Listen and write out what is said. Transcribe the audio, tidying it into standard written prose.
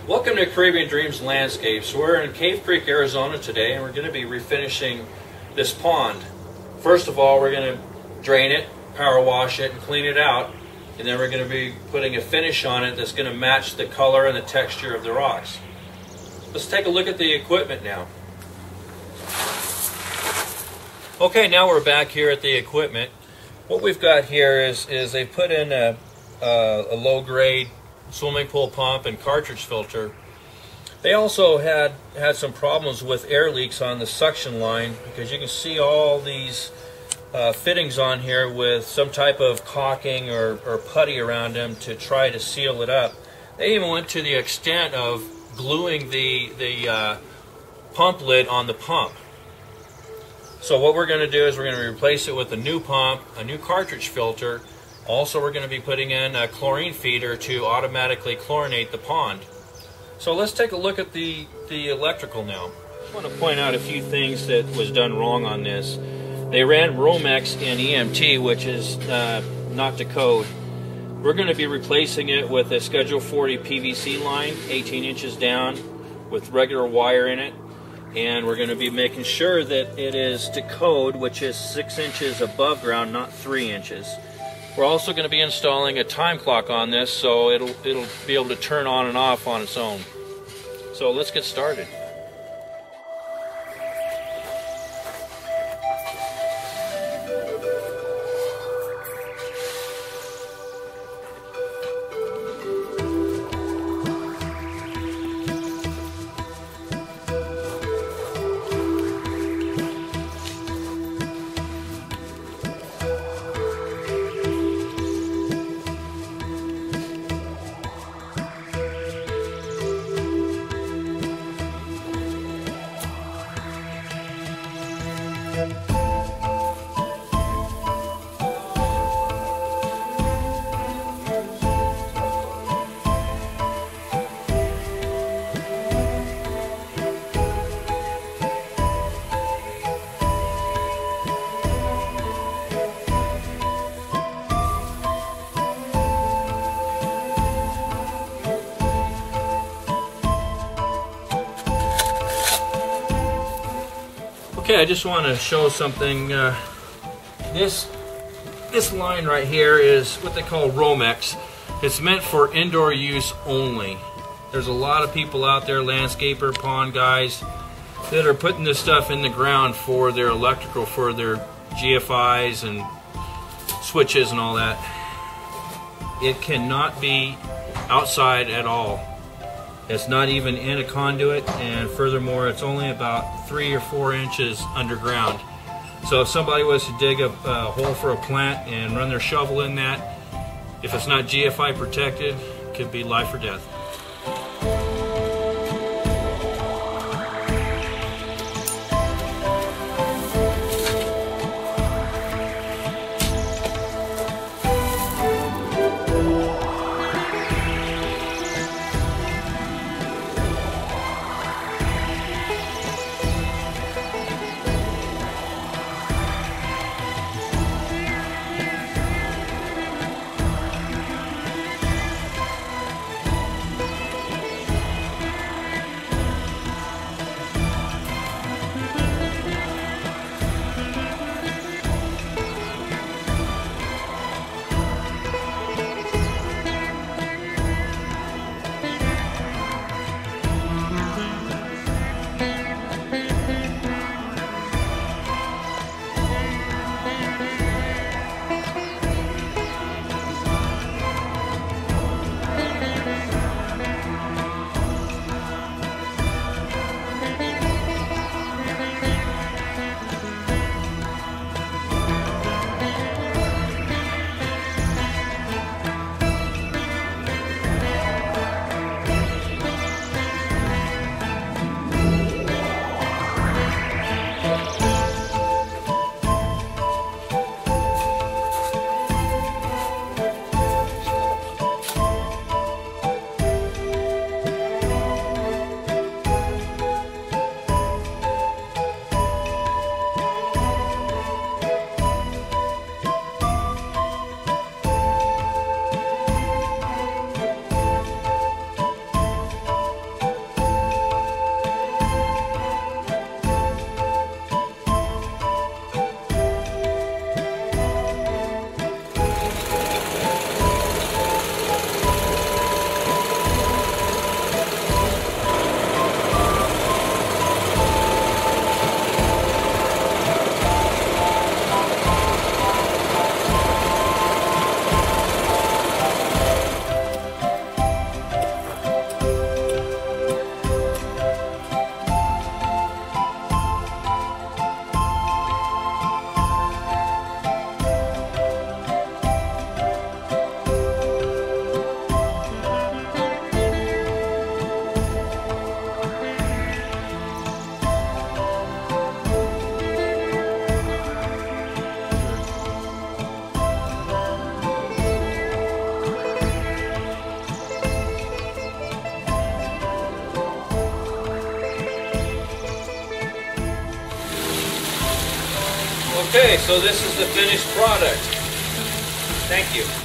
Welcome to Caribbean Dreams Landscapes. We're in Cave Creek, Arizona today, and we're going to be refinishing this pond. First of all, we're going to drain it, power wash it, and clean it out. And then we're going to be putting a finish on it that's going to match the color and the texture of the rocks. Let's take a look at the equipment now. Okay, now we're back here at the equipment. What we've got here is they put in a low-grade swimming pool pump and cartridge filter. They also had some problems with air leaks on the suction line, because you can see all these fittings on here with some type of caulking or putty around them to try to seal it up. They even went to the extent of gluing the pump lid on the pump. So what we're going to do is we're going to replace it with a new pump, a new cartridge filter. Also, we're going to be putting in a chlorine feeder to automatically chlorinate the pond. So let's take a look at the electrical now. I want to point out a few things that was done wrong on this. They ran Romex in EMT, which is not to code. We're going to be replacing it with a Schedule 40 PVC line, 18 inches down, with regular wire in it. And we're going to be making sure that it is to code, which is 6 inches above ground, not 3 inches. We're also going to be installing a time clock on this, so it'll be able to turn on and off on its own. So let's get started. Okay, I just want to show something. This line right here is what they call Romex. It's meant for indoor use only. There's a lot of people out there, landscaper, pond guys, that are putting this stuff in the ground for their electrical, for their GFIs and switches and all that. It cannot be outside at all. It's not even in a conduit, and furthermore, it's only about 3 or 4 inches underground. So if somebody was to dig a hole for a plant and run their shovel in that, if it's not GFI protected, it could be life or death. Okay, so this is the finished product. Thank you.